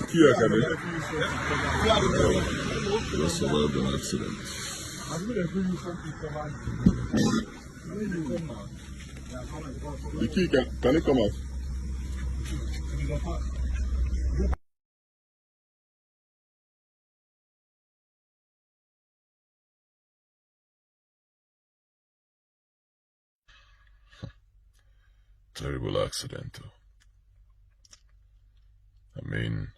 Kia kami. Just survived an accident. The key can it come out? Terrible accident. I mean,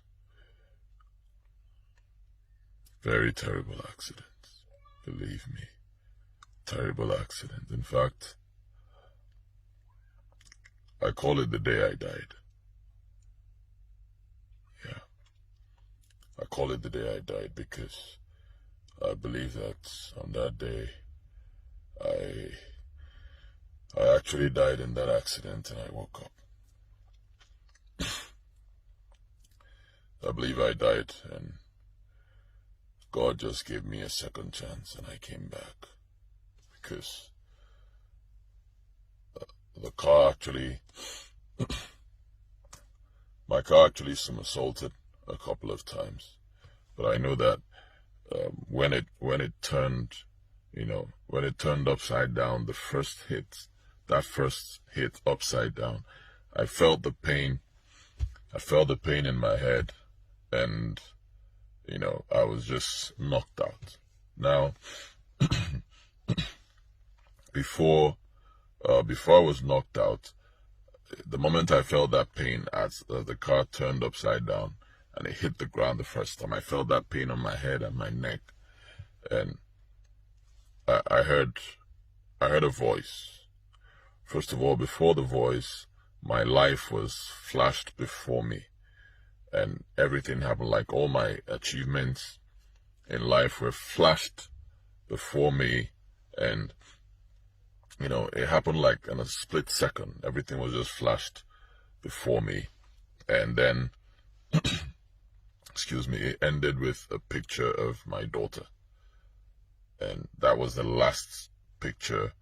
very terrible accident. Believe me, terrible accident. In fact, I call it the day I died. Yeah, I call it the day I died because I believe that on that day, I actually died in that accident and I woke up. I believe I died and God just gave me a second chance and I came back because the car actually, my car actually somersaulted a couple of times. But I know that when it turned, when it turned upside down, that first hit upside down, I felt the pain. I felt the pain in my head, and I was just knocked out. Now, before I was knocked out, the moment I felt that pain as the car turned upside down and it hit the ground the first time, I felt that pain on my head and my neck, and I heard a voice. First of all, before the voice, my life was flashed before me, and everything happened. Like all my achievements in life were flashed before me, and it happened like in a split second. Everything was just flashed before me, and then excuse me, it ended with a picture of my daughter, and that was the last picture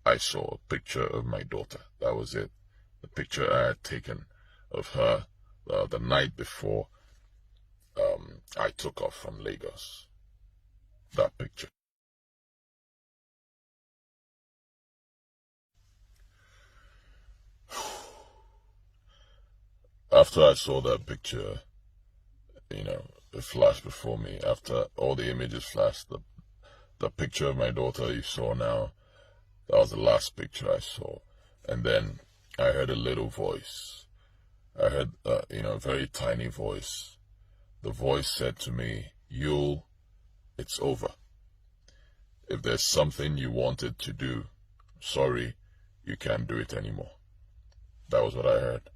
I saw. A picture of my daughter. That was it. The picture I had taken of her the night before I took off from Lagos. That picture. After I saw that picture, it flashed before me. After all the images flashed, the picture of my daughter you saw now, that was the last picture I saw. And then I heard a little voice. I heard, a very tiny voice. The voice said to me, "Yul, it's over. If there's something you wanted to do, sorry, you can't do it anymore." That was what I heard.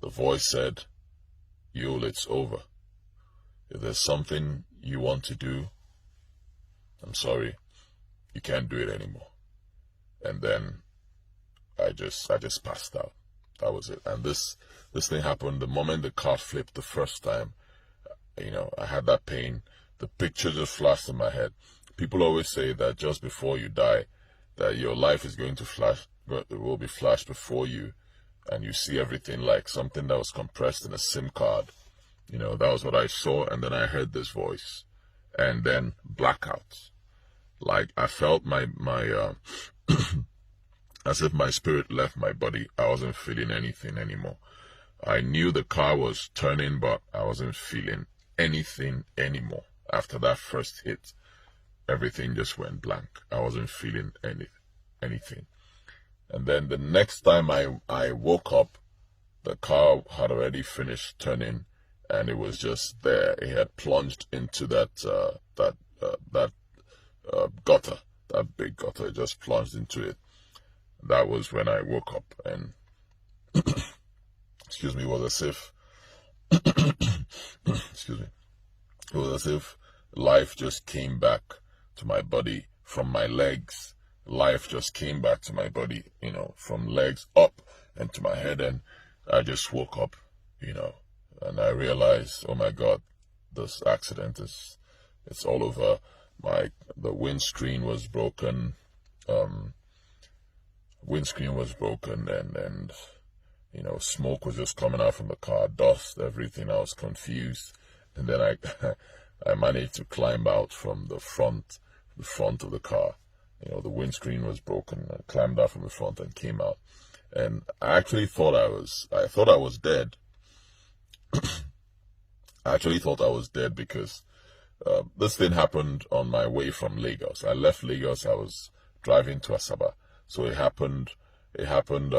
The voice said, "Yul, it's over. If there's something you want to do, I'm sorry, you can't do it anymore." And then I just passed out. That was it. And this thing happened the moment the car flipped the first time. I had that pain. The picture just flashed in my head. People always say that just before you die, that your life is going to flash, it will be flashed before you, and you see everything like something that was compressed in a SIM card. That was what I saw, and then I heard this voice, and then blackout. Like I felt my as if my spirit left my body. I wasn't feeling anything anymore. I knew the car was turning, but I wasn't feeling anything anymore. After that first hit, everything just went blank. I wasn't feeling anything. And then the next time I woke up, the car had already finished turning, and it was just there. It had plunged into that gutter, that big gutter. It just plunged into it. That was when I woke up, and excuse me, it was as if excuse me, it was as if life just came back to my body from my legs. Life just came back to my body, from legs up and to my head, and I just woke up, and I realized, oh my God, this accident it's all over. The windscreen was broken. windscreen was broken, and you know, smoke was just coming out from the car, dust, everything. I was confused, and then I I managed to climb out from the front of the car. You know, the windscreen was broken. I climbed out from the front and came out, and I actually thought I was dead. I actually thought I was dead because this thing happened on my way from Lagos. I left Lagos. I was driving to Asaba, so it happened. It happened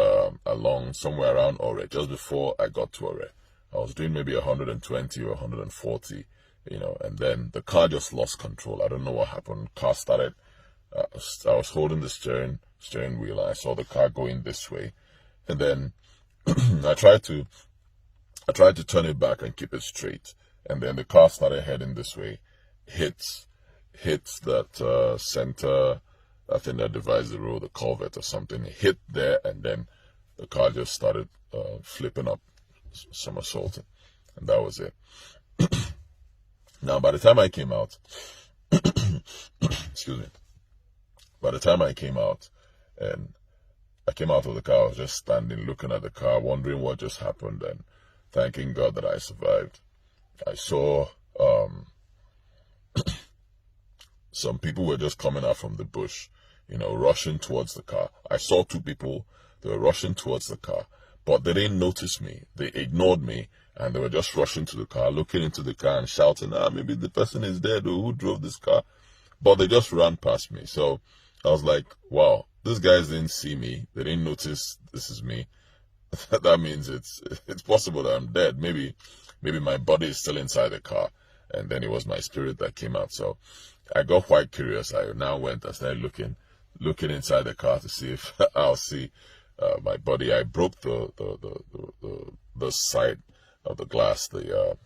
along somewhere around Ore, just before I got to Ore. I was doing maybe 120 or 140, you know, and then the car just lost control. I don't know what happened. Car started. I was holding the steering wheel, and I saw the car going this way, and then I tried to turn it back and keep it straight, and then the car started heading this way, hits that center. I think that divides the road, the culvert or something. It hit there, and then the car just started flipping up, somersaulting, and that was it. Now, by the time I came out, excuse me, by the time I came out, and I came out of the car, I was just standing looking at the car, wondering what just happened, and thanking God that I survived. I saw some people were just coming out from the bush, you know, rushing towards the car. I saw two people, they were rushing towards the car, but they didn't notice me. They ignored me, and they were just rushing to the car, looking into the car and shouting, maybe the person is dead, or who drove this car? But they just ran past me. So I was like, wow, these guys didn't see me. They didn't notice this is me. That means it's possible that I'm dead. Maybe my body is still inside the car, and then it was my spirit that came out. So I got quite curious. I now went and started looking inside the car to see if I'll see my body. I broke the side of the glass, the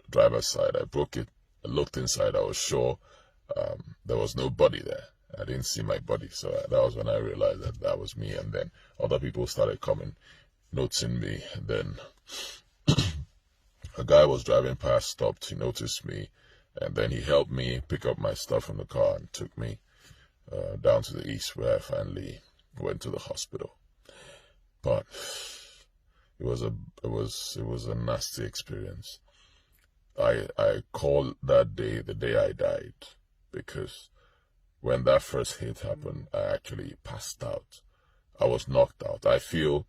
driver's side. I broke it. I looked inside. I was sure there was no body there. I didn't see my body, so that was when I realized that was me. And then other people started coming, noticing me. And then a guy was driving past, stopped. He noticed me, and then he helped me pick up my stuff from the car and took me down to the east, where I finally went to the hospital. But it was a nasty experience. I call that day the day I died, because when that first hit happened, I actually passed out. I was knocked out. I feel,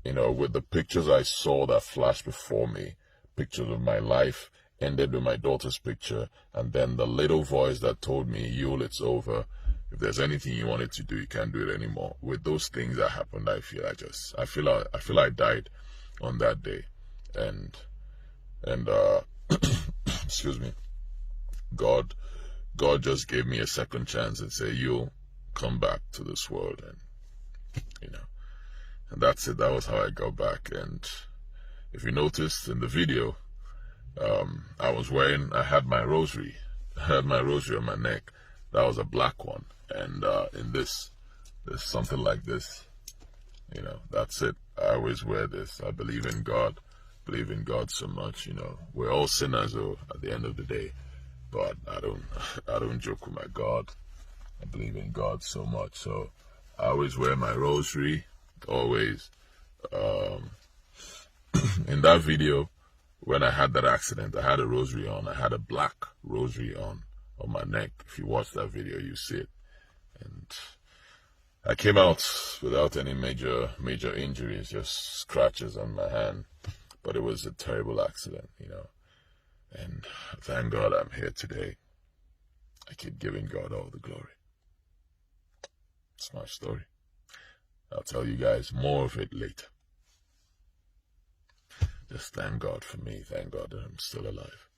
you know, with the pictures I saw that flashed before me, pictures of my life, ended with my daughter's picture, and then the little voice that told me, Yul, it's over. If there's anything you wanted to do, you can't do it anymore. With those things that happened, I feel I died on that day. And excuse me, God just gave me a second chance and said, you'll come back to this world. And, you know, and that's it. That was how I got back. And if you noticed in the video, I had my rosary. I had my rosary on my neck. That was a black one. And in this, there's something like this. You know, that's it. I always wear this. I believe in God. Believe in God so much, you know. We're all sinners, though, at the end of the day. But I don't joke with my God. I believe in God so much. So I always wear my rosary. Always. In that video, when I had that accident, I had a rosary on. I had a black rosary on my neck. If you watch that video, you see it. And I came out without any major injuries, just scratches on my hand. But it was a terrible accident, you know. And thank God I'm here today. I keep giving God all the glory. It's my story. I'll tell you guys more of it later. Just thank God for me. Thank God that I'm still alive.